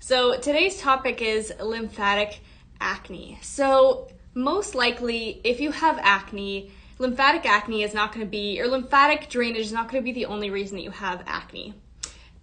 So today's topic is lymphatic acne. So most likely, if you have acne, lymphatic acne is not going to be, or lymphatic drainage is not going to be the only reason that you have acne.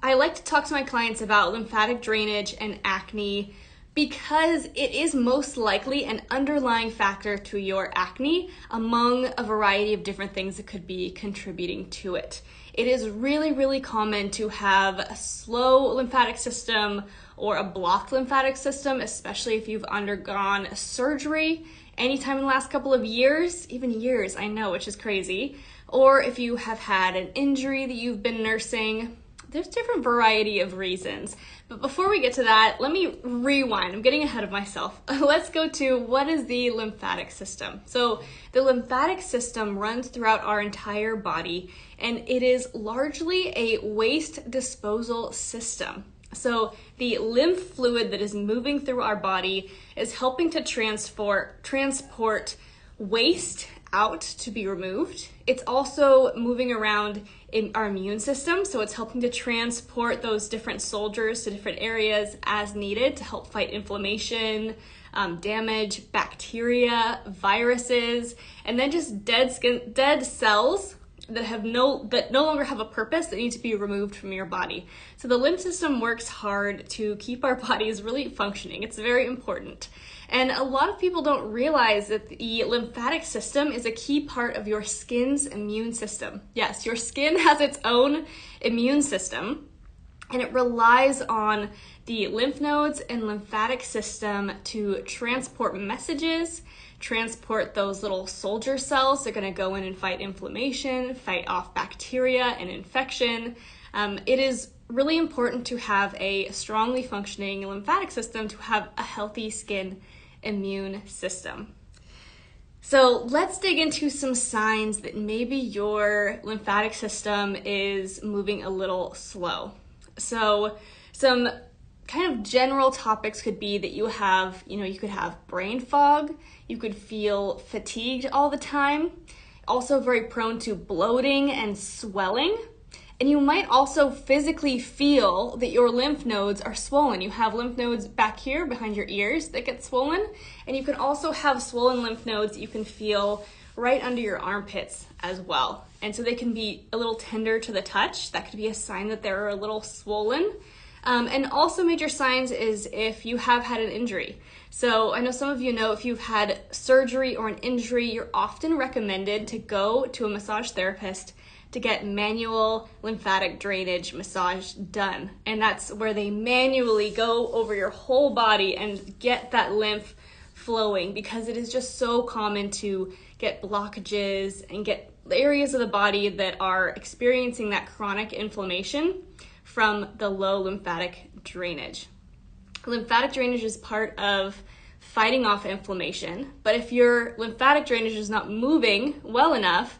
I like to talk to my clients about lymphatic drainage and acne because it is most likely an underlying factor to your acne among a variety of different things that could be contributing to it. It is really common to have a slow lymphatic system or a blocked lymphatic system, especially if you've undergone a surgery anytime in the last couple of years, even years, I know, which is crazy, or if you have had an injury that you've been nursing. There's different variety of reasons. But before we get to that, let me rewind. I'm getting ahead of myself. Let's go to what is the lymphatic system. So the lymphatic system runs throughout our entire body, and it is largely a waste disposal system. So the lymph fluid that is moving through our body is helping to transport waste out to be removed. It's also moving around in our immune system, so it's helping to transport those different soldiers to different areas as needed to help fight inflammation, damage, bacteria, viruses, and then just dead cells that no longer have a purpose that need to be removed from your body. So the lymph system works hard to keep our bodies really functioning. It's very important. And a lot of people don't realize that the lymphatic system is a key part of your skin's immune system. Yes, your skin has its own immune system, and it relies on the lymph nodes and lymphatic system to transport messages, transport those little soldier cells. They're going to go in and fight inflammation, fight off bacteria and infection. It is really important to have a strongly functioning lymphatic system to have a healthy skin immune system. So let's dig into some signs that maybe your lymphatic system is moving a little slow. So some kind of general topics could be that you could have brain fog, you could feel fatigued all the time, also very prone to bloating and swelling. And you might also physically feel that your lymph nodes are swollen. You have lymph nodes back here behind your ears that get swollen. And you can also have swollen lymph nodes that you can feel right under your armpits as well. And so they can be a little tender to the touch. That could be a sign that they're a little swollen. And also major signs is if you have had an injury. So I know some of you know if you've had surgery or an injury, you're often recommended to go to a massage therapist to get manual lymphatic drainage massage done. And that's where they manually go over your whole body and get that lymph flowing, because it is just so common to get blockages and get areas of the body that are experiencing that chronic inflammation from the low lymphatic drainage. Lymphatic drainage is part of fighting off inflammation, but if your lymphatic drainage is not moving well enough,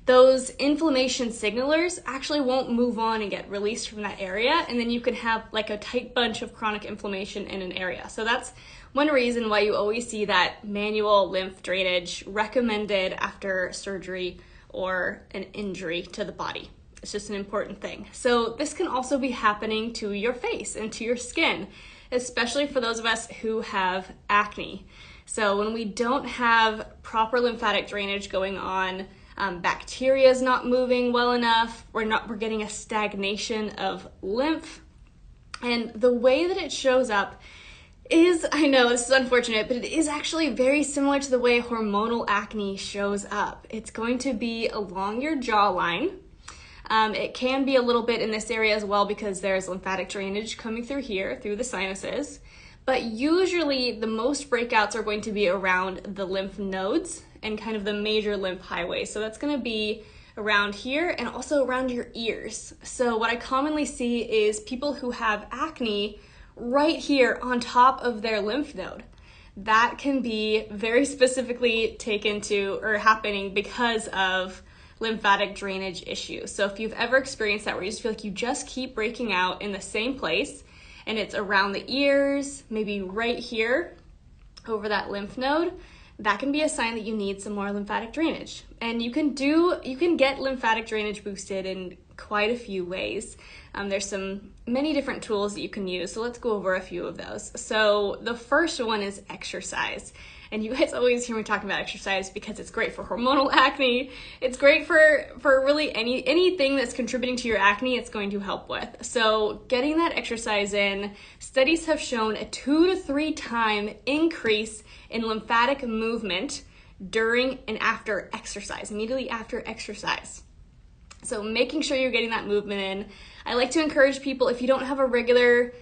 those inflammation signalers actually won't move on and get released from that area, and then you can have like a tight bunch of chronic inflammation in an area. So that's one reason why you always see that manual lymph drainage recommended after surgery or an injury to the body. It's just an important thing. So this can also be happening to your face and to your skin, especially for those of us who have acne. So when we don't have proper lymphatic drainage going on, bacteria is not moving well enough, we're getting a stagnation of lymph. And the way that it shows up is, I know this is unfortunate, but it is actually very similar to the way hormonal acne shows up. It's going to be along your jawline. It can be a little bit in this area as well because there's lymphatic drainage coming through here, through the sinuses. But usually the most breakouts are going to be around the lymph nodes and kind of the major lymph highways. So that's going to be around here and also around your ears. So what I commonly see is people who have acne right here on top of their lymph node. That can be very specifically taken to or happening because of lymphatic drainage issues. So if you've ever experienced that where you just feel like you just keep breaking out in the same place and it's around the ears, maybe right here over that lymph node, that can be a sign that you need some more lymphatic drainage. And you can get lymphatic drainage boosted in quite a few ways. There's many different tools that you can use, so let's go over a few of those. So the first one is exercise. And you guys always hear me talking about exercise because it's great for hormonal acne. It's great for really anything that's contributing to your acne, it's going to help with. So getting that exercise in, studies have shown a 2 to 3 time increase in lymphatic movement during and after exercise, immediately after exercise. So making sure you're getting that movement in. I like to encourage people, if you don't have a regular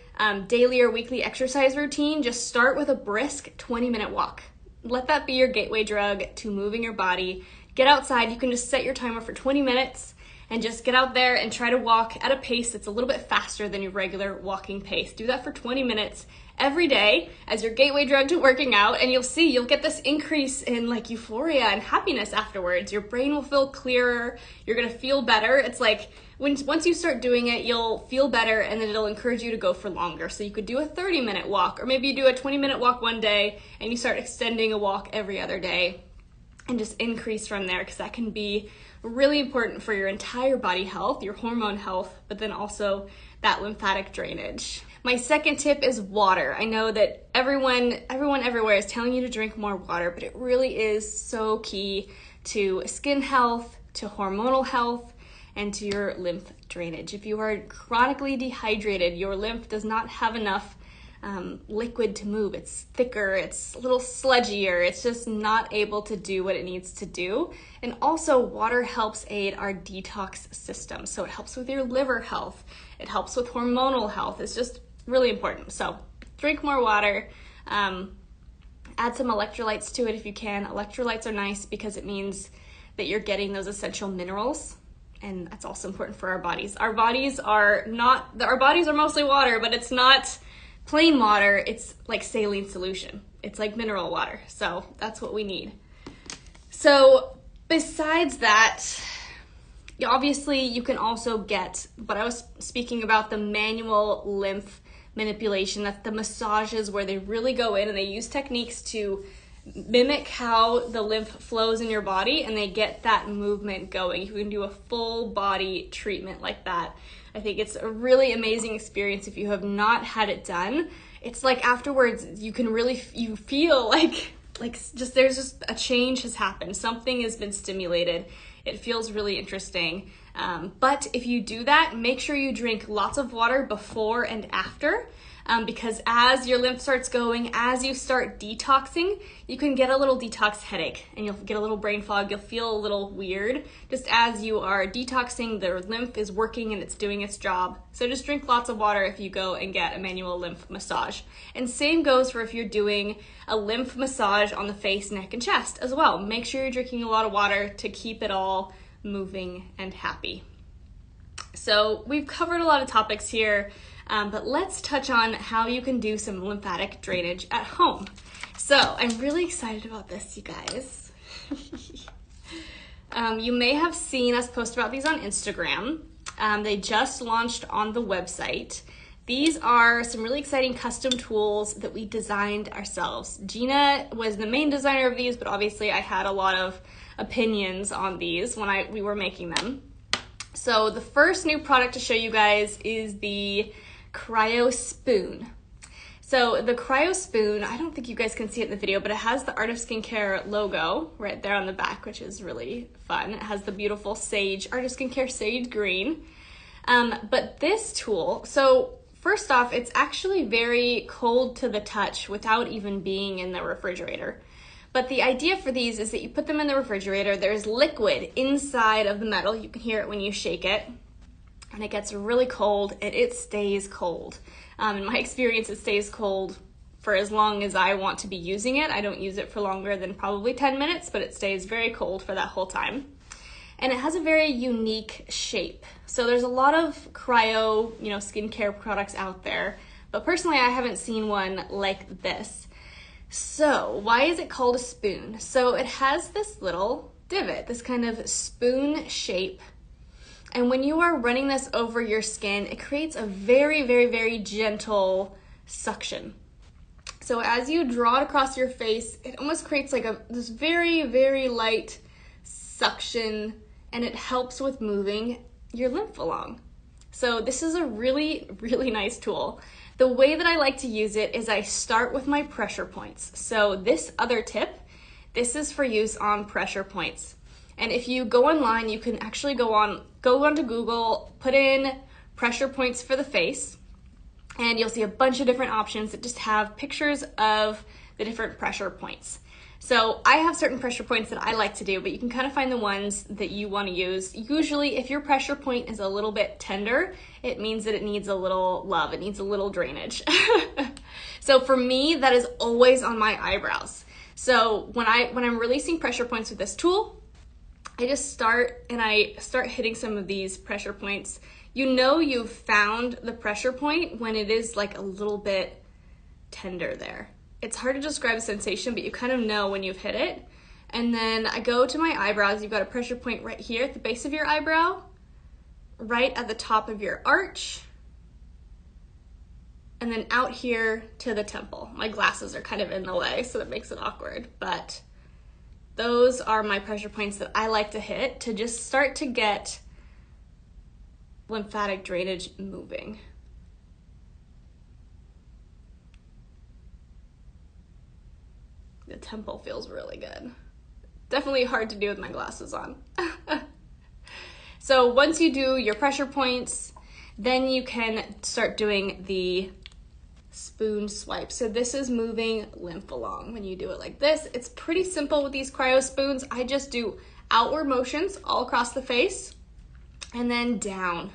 daily or weekly exercise routine, just start with a brisk 20-minute walk. Let that be your gateway drug to moving your body. Get outside. You can just set your timer for 20 minutes and just get out there and try to walk at a pace that's a little bit faster than your regular walking pace. Do that for 20 minutes every day as your gateway drug to working out, and you'll get this increase in like euphoria and happiness afterwards. Your brain will feel clearer. You're gonna feel better. It's like once you start doing it, you'll feel better, and then it'll encourage you to go for longer. So you could do a 30-minute walk, or maybe you do a 20-minute walk one day and you start extending a walk every other day and just increase from there, because that can be really important for your entire body health, your hormone health, but then also that lymphatic drainage. My second tip is water. I know that everyone everywhere is telling you to drink more water, but it really is so key to skin health, to hormonal health, and to your lymph drainage. If you are chronically dehydrated, your lymph does not have enough liquid to move. It's thicker, it's a little sludgier, it's just not able to do what it needs to do. And also, water helps aid our detox system. So it helps with your liver health, it helps with hormonal health. It's just really important. So drink more water, add some electrolytes to it if you can. Electrolytes are nice because it means that you're getting those essential minerals, and that's also important for our bodies. Our bodies are mostly water, but it's not plain water. It's like saline solution. It's like mineral water. So that's what we need. So besides that, obviously you can also get what I was speaking about, the manual lymph manipulation. That's the massages where they really go in and they use techniques to mimic how the lymph flows in your body, and they get that movement going. You can do a full body treatment like that. I think it's a really amazing experience if you have not had it done. It's like afterwards you feel like there's just a change has happened. Something has been stimulated. It feels really interesting. But if you do that, make sure you drink lots of water before and after, because as your lymph starts going, as you start detoxing, you can get a little detox headache and you'll get a little brain fog. You'll feel a little weird. Just as you are detoxing, the lymph is working and it's doing its job. So just drink lots of water if you go and get a manual lymph massage. And same goes for if you're doing a lymph massage on the face, neck, and chest as well. Make sure you're drinking a lot of water to keep it all moving and happy. So we've covered a lot of topics here, but let's touch on how you can do some lymphatic drainage at home. So I'm really excited about this, you guys. You may have seen us post about these on Instagram. They just launched on the website. These are some really exciting custom tools that we designed ourselves. Gina was the main designer of these, but obviously I had a lot of opinions on these when we were making them. So the first new product to show you guys is the Cryo Spoon. So the Cryo Spoon, I don't think you guys can see it in the video, but it has the Art of Skincare logo right there on the back, which is really fun. It has the beautiful Art of Skincare sage green. But this tool, so first off, it's actually very cold to the touch without even being in the refrigerator. But the idea for these is that you put them in the refrigerator, there's liquid inside of the metal, you can hear it when you shake it, and it gets really cold and it stays cold. In my experience, it stays cold for as long as I want to be using it. I don't use it for longer than probably 10 minutes, but it stays very cold for that whole time. And it has a very unique shape. So there's a lot of cryo, skincare products out there, but personally I haven't seen one like this. So why is it called a spoon? So it has this little divot, this kind of spoon shape. And when you are running this over your skin, it creates a very, very, very gentle suction. So as you draw it across your face, it almost creates like this very, very light suction, and it helps with moving your lymph along. So this is a really, really nice tool. The way that I like to use it is I start with my pressure points. So this other tip, this is for use on pressure points. And if you go online, you can actually go onto Google, put in pressure points for the face, and you'll see a bunch of different options that just have pictures of the different pressure points. So I have certain pressure points that I like to do, but you can kind of find the ones that you want to use. Usually if your pressure point is a little bit tender, it means that it needs a little love, it needs a little drainage. So for me, that is always on my eyebrows. So when I'm releasing pressure points with this tool, I just start hitting some of these pressure points. You know you've found the pressure point when it is like a little bit tender there. It's hard to describe the sensation, but you kind of know when you've hit it. And then I go to my eyebrows. You've got a pressure point right here at the base of your eyebrow, right at the top of your arch, and then out here to the temple. My glasses are kind of in the way, so that makes it awkward, but those are my pressure points that I like to hit to just start to get lymphatic drainage moving. The temple feels really good. Definitely hard to do with my glasses on. So once you do your pressure points, then you can start doing the spoon swipe. So this is moving lymph along when you do it like this. It's pretty simple with these cryo spoons. I just do outward motions all across the face and then down.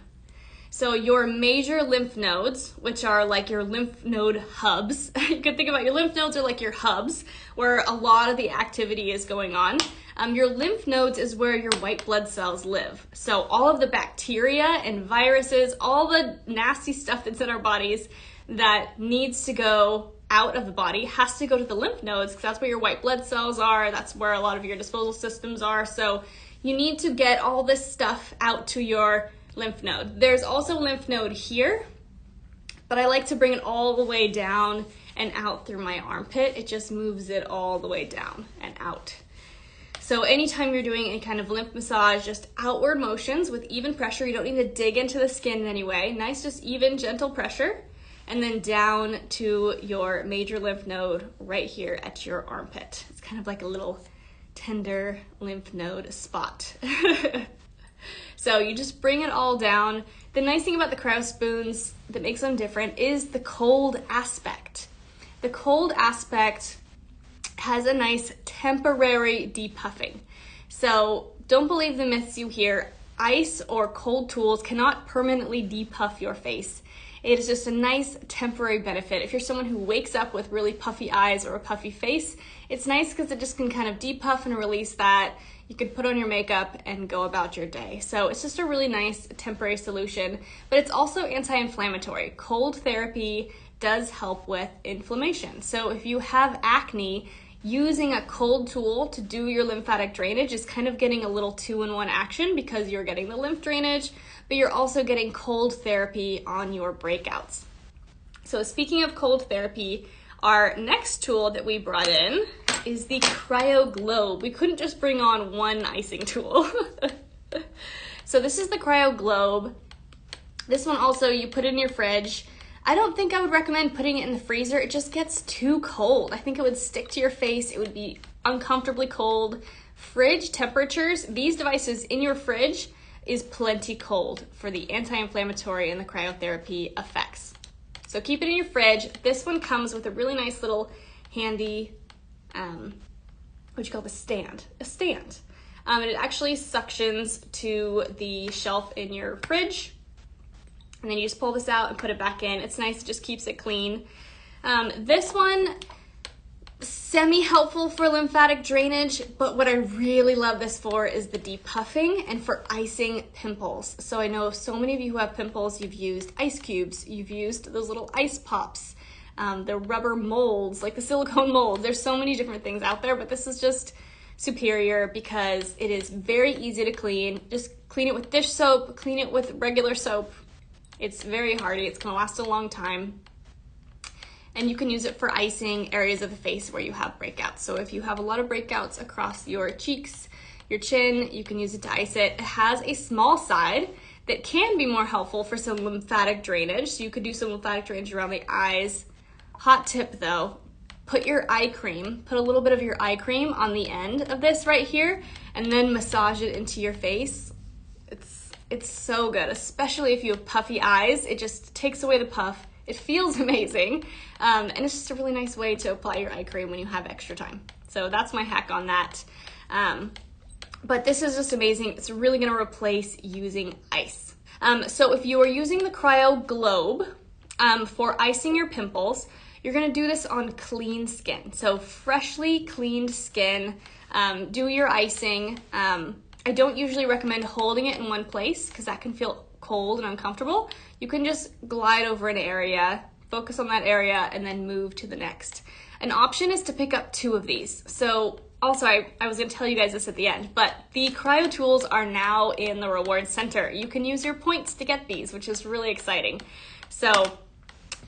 So your major lymph nodes, which are like your lymph node hubs, you can think about your lymph nodes are like your hubs where a lot of the activity is going on. Your lymph nodes is where your white blood cells live. So all of the bacteria and viruses, all the nasty stuff that's in our bodies that needs to go out of the body has to go to the lymph nodes because that's where your white blood cells are. That's where a lot of your disposal systems are. So you need to get all this stuff out to your lymph node. There's also a lymph node here, but I like to bring it all the way down and out through my armpit. It just moves it all the way down and out. So anytime you're doing any kind of lymph massage, just outward motions with even pressure. You don't need to dig into the skin in any way. Nice, just even, gentle pressure. And then down to your major lymph node right here at your armpit. It's kind of like a little tender lymph node spot. So you just bring it all down. The nice thing about the cryo spoons that makes them different is the cold aspect. The cold aspect has a nice temporary depuffing. So don't believe the myths you hear. Ice or cold tools cannot permanently depuff your face. It is just a nice temporary benefit. If you're someone who wakes up with really puffy eyes or a puffy face, it's nice because it just can kind of depuff and release that. You could put on your makeup and go about your day. So it's just a really nice temporary solution, but it's also anti-inflammatory. Cold therapy does help with inflammation. So if you have acne, using a cold tool to do your lymphatic drainage is kind of getting a little two-in-one action because you're getting the lymph drainage, but you're also getting cold therapy on your breakouts. So speaking of cold therapy, our next tool that we brought in is the Cryo Globe. We couldn't just bring on one icing tool. So this is the Cryo Globe. This one also, you put in your fridge. I don't think I would recommend putting it in the freezer. It just gets too cold. I think it would stick to your face. It would be uncomfortably cold. Fridge temperatures, these devices in your fridge is plenty cold for the anti-inflammatory and the cryotherapy effects. So keep it in your fridge. This one comes with a really nice little handy, what you call the stand? A stand. And it actually suctions to the shelf in your fridge. And then you just pull this out and put it back in. It's nice, it just keeps it clean. This one, semi-helpful for lymphatic drainage, but what I really love this for is the depuffing and for icing pimples. So I know so many of you who have pimples, you've used ice cubes, you've used those little ice pops, the rubber molds, like the silicone molds. There's so many different things out there, but this is just superior because it is very easy to clean. Just clean it with dish soap, clean it with regular soap. It's very hardy, it's gonna last a long time. And you can use it for icing areas of the face where you have breakouts. So if you have a lot of breakouts across your cheeks, your chin, you can use it to ice it. It has a small side that can be more helpful for some lymphatic drainage. So you could do some lymphatic drainage around the eyes. Hot tip though, put your eye cream, put a little bit of your eye cream on the end of this right here, and then massage it into your face. It's so good, especially if you have puffy eyes. It just takes away the puff. It feels amazing, and it's just a really nice way to apply your eye cream when you have extra time. So that's my hack on that. But this is just amazing. It's really gonna replace using ice. So if you are using the Cryo Globe for icing your pimples, you're gonna do this on clean skin. So freshly cleaned skin, do your icing. I don't usually recommend holding it in one place because that can feel cold and uncomfortable. You can just glide over an area, focus on that area, and then move to the next. An option is to pick up 2 of these. So also, I was gonna tell you guys this at the end, but the Cryo Tools are now in the Reward Center. You can use your points to get these, which is really exciting. So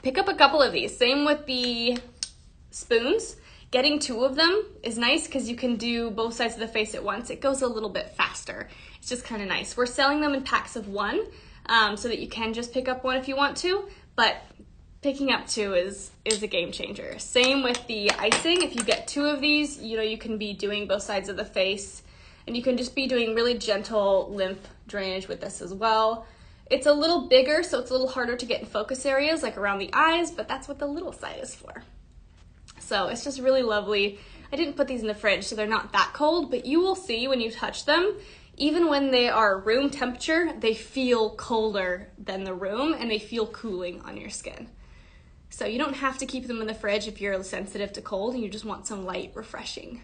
pick up a couple of these. Same with the spoons. Getting 2 of them is nice because you can do both sides of the face at once. It goes a little bit faster. It's just kind of nice. We're selling them in packs of 1 so that you can just pick up 1 if you want to, but picking up 2 is a game changer. Same with the icing. If you get 2 of these, you can be doing both sides of the face, and you can just be doing really gentle lymph drainage with this as well. It's a little bigger, so it's a little harder to get in focus areas like around the eyes, but that's what the little side is for. So it's just really lovely. I didn't put these in the fridge, so they're not that cold, but you will see when you touch them, even when they are room temperature, they feel colder than the room and they feel cooling on your skin. So you don't have to keep them in the fridge if you're sensitive to cold and you just want some light, refreshing.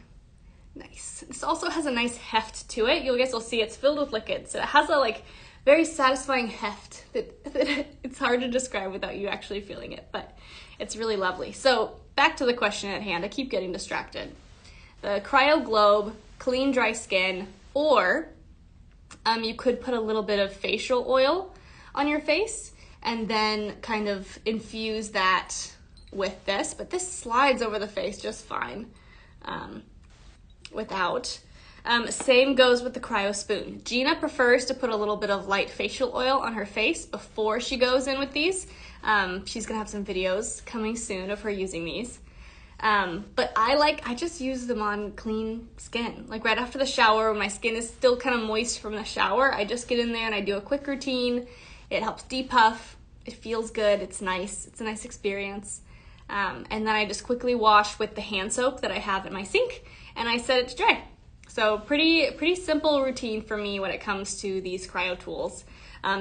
Nice. This also has a nice heft to it. You guys will see it's filled with liquid, so it has a very satisfying heft that it's hard to describe without you actually feeling it, but it's really lovely. So back to the question at hand. I keep getting distracted. The Cryo Globe, clean, dry skin, or you could put a little bit of facial oil on your face and then kind of infuse that with this, but this slides over the face just fine without. Same goes with the Cryo Spoon. Gina prefers to put a little bit of light facial oil on her face before she goes in with these. She's gonna have some videos coming soon of her using these. But I just use them on clean skin. Like right after the shower, when my skin is still kind of moist from the shower, I just get in there and I do a quick routine. It helps depuff. It feels good. It's nice. It's a nice experience. And then I just quickly wash with the hand soap that I have in my sink and I set it to dry. So pretty simple routine for me when it comes to these Cryo Tools.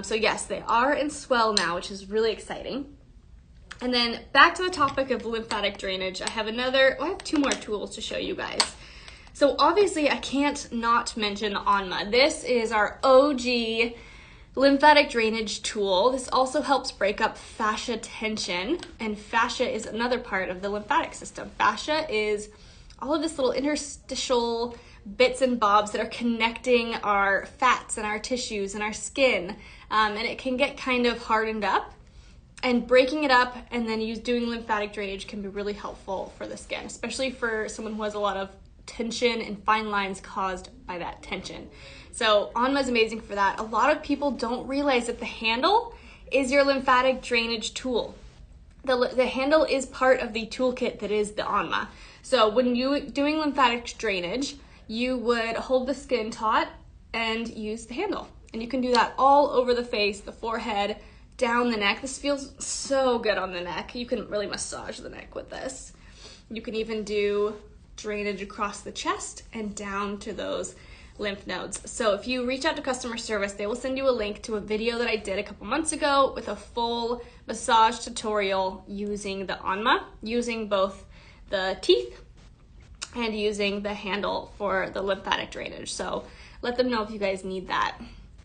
So yes, they are in swell now, which is really exciting. And then back to the topic of lymphatic drainage, I have 2 more tools to show you guys. So obviously I can't not mention Onma. This is our OG lymphatic drainage tool. This also helps break up fascia tension, and fascia is another part of the lymphatic system. Fascia is all of this little interstitial bits and bobs that are connecting our fats and our tissues and our skin, and it can get kind of hardened up, and breaking it up and then doing lymphatic drainage can be really helpful for the skin, especially for someone who has a lot of tension and fine lines caused by that tension. So Onma is amazing for that. A lot of people don't realize that the handle is your lymphatic drainage tool. The handle is part of the toolkit that is the Onma. So when you're doing lymphatic drainage, you would hold the skin taut and use the handle. And you can do that all over the face, the forehead, down the neck. This feels so good on the neck. You can really massage the neck with this. You can even do drainage across the chest and down to those lymph nodes. So if you reach out to customer service, they will send you a link to a video that I did a couple months ago with a full massage tutorial using the Onma, using both the teeth and using the handle for the lymphatic drainage. So let them know if you guys need that.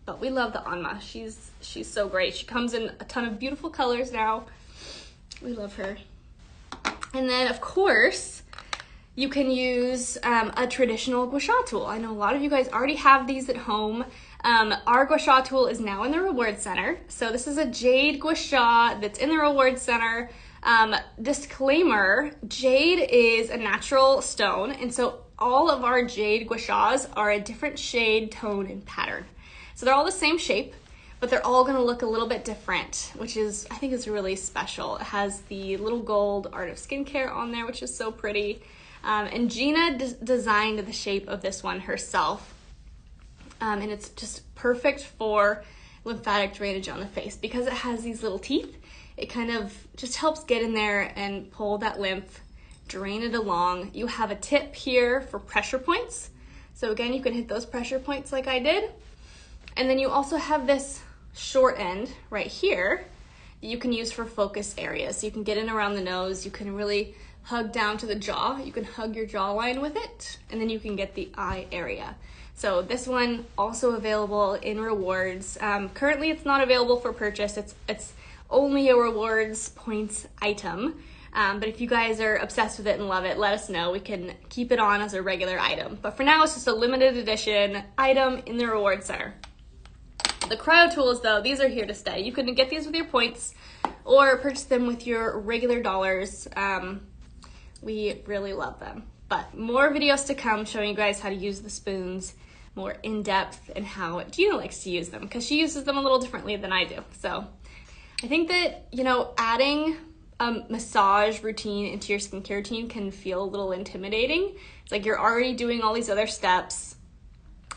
But we love the Onma. She's so great. She comes in a ton of beautiful colors now. We love her. And then of course, you can use a traditional gua sha tool. I know a lot of you guys already have these at home. Our gua sha tool is now in the Reward Center. So this is a Jade Gua that's in the Reward Center. Disclaimer, jade is a natural stone, and so all of our jade gua are a different shade, tone, and pattern. So they're all the same shape, but they're all gonna look a little bit different, which is, I think is really special. It has the little gold Art of Skincare on there, which is so pretty. And Gina designed the shape of this one herself. And it's just perfect for lymphatic drainage on the face because it has these little teeth. It kind of just helps get in there and pull that lymph, drain it along. You have a tip here for pressure points. So again, you can hit those pressure points like I did. And then you also have this short end right here that you can use for focus areas. So you can get in around the nose. You can really hug down to the jaw. You can hug your jawline with it. And then you can get the eye area. So this one also available in rewards. Currently it's not available for purchase. It's only a rewards points item. But if you guys are obsessed with it and love it, let us know. We can keep it on as a regular item. But for now, it's just a limited edition item in the reward center. The Cryo Tools, though, these are here to stay. You can get these with your points or purchase them with your regular dollars. We really love them. But more videos to come showing you guys how to use the spoons more in depth and how Gina likes to use them because she uses them a little differently than I do. So I think that, you know, adding a massage routine into your skincare routine can feel a little intimidating. It's like you're already doing all these other steps.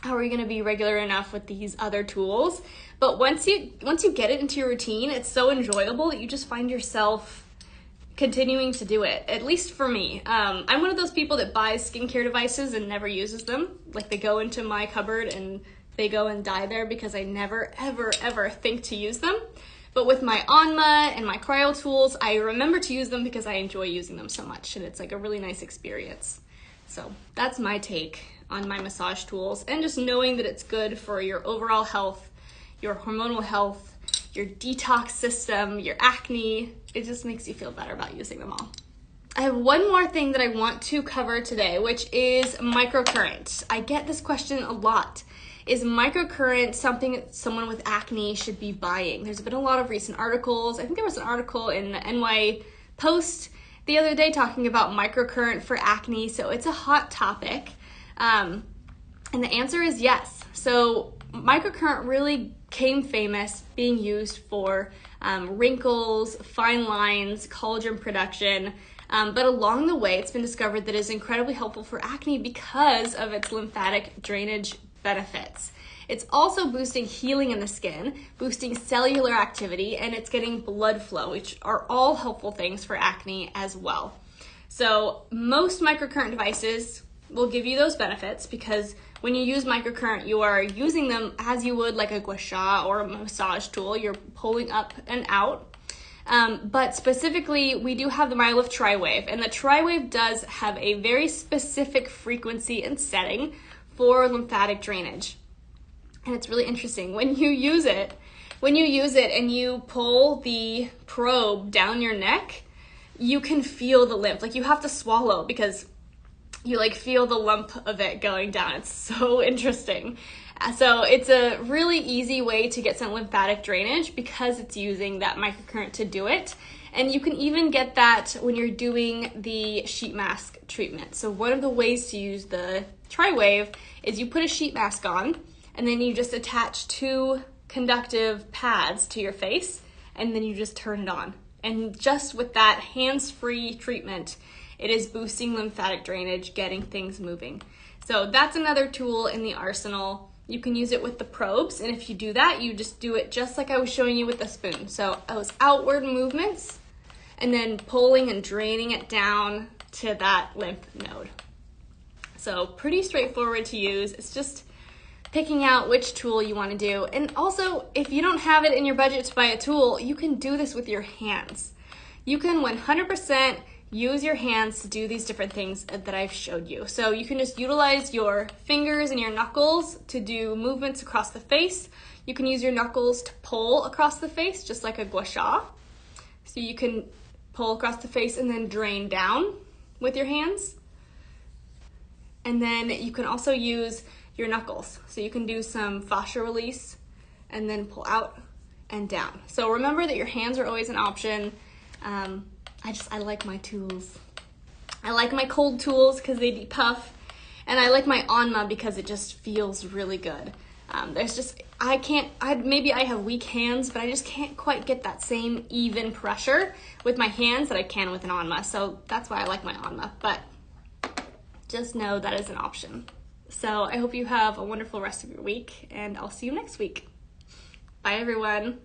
How are you going to be regular enough with these other tools? But once you get it into your routine, it's so enjoyable that you just find yourself continuing to do it. At least for me. I'm one of those people that buys skincare devices and never uses them. Like they go into my cupboard and they go and die there because I never, ever, ever think to use them. But with my Anma and my Cryo Tools, I remember to use them because I enjoy using them so much, and it's like a really nice experience. So that's my take on my massage tools, and just knowing that it's good for your overall health, your hormonal health, your detox system, your acne. It just makes you feel better about using them all. I have one more thing that I want to cover today, which is microcurrent. I get this question a lot. Is microcurrent something that someone with acne should be buying? There's been a lot of recent articles. I think there was an article in the NY Post the other day talking about microcurrent for acne, so it's a hot topic. And the answer is yes. So microcurrent really came famous being used for wrinkles, fine lines, collagen production. But along the way, it's been discovered that it's incredibly helpful for acne because of its lymphatic drainage benefits. It's also boosting healing in the skin, boosting cellular activity, and it's getting blood flow, which are all helpful things for acne as well. So most microcurrent devices will give you those benefits because when you use microcurrent, you are using them as you would like a gua sha or a massage tool. You're pulling up and out. But specifically, we do have the MyLift Tri-Wave, and the Tri-Wave does have a very specific frequency and setting for lymphatic drainage. And it's really interesting. When you use it and you pull the probe down your neck, you can feel the lymph. Like you have to swallow because you like feel the lump of it going down. It's so interesting. So it's a really easy way to get some lymphatic drainage because it's using that microcurrent to do it. And you can even get that when you're doing the sheet mask treatment. So one of the ways to use the Tri-Wave is you put a sheet mask on and then you just attach 2 conductive pads to your face and then you just turn it on. And just with that hands-free treatment, it is boosting lymphatic drainage, getting things moving. So that's another tool in the arsenal. You can use it with the probes, and if you do that, you just do it just like I was showing you with the spoon. So those outward movements, and then pulling and draining it down to that lymph node. So pretty straightforward to use. It's just picking out which tool you want to do. And also, if you don't have it in your budget to buy a tool, you can do this with your hands. You can 100% use your hands to do these different things that I've showed you. So you can just utilize your fingers and your knuckles to do movements across the face. You can use your knuckles to pull across the face, just like a gua sha. So you can pull across the face and then drain down with your hands. And then you can also use your knuckles. So you can do some fascia release and then pull out and down. So remember that your hands are always an option. I like my tools. I like my cold tools because they depuff, and I like my Anma because it just feels really good. There's just, maybe I have weak hands, but I just can't quite get that same even pressure with my hands that I can with an Onma. So that's why I like my Onma, but just know that is an option. So I hope you have a wonderful rest of your week, and I'll see you next week. Bye, everyone.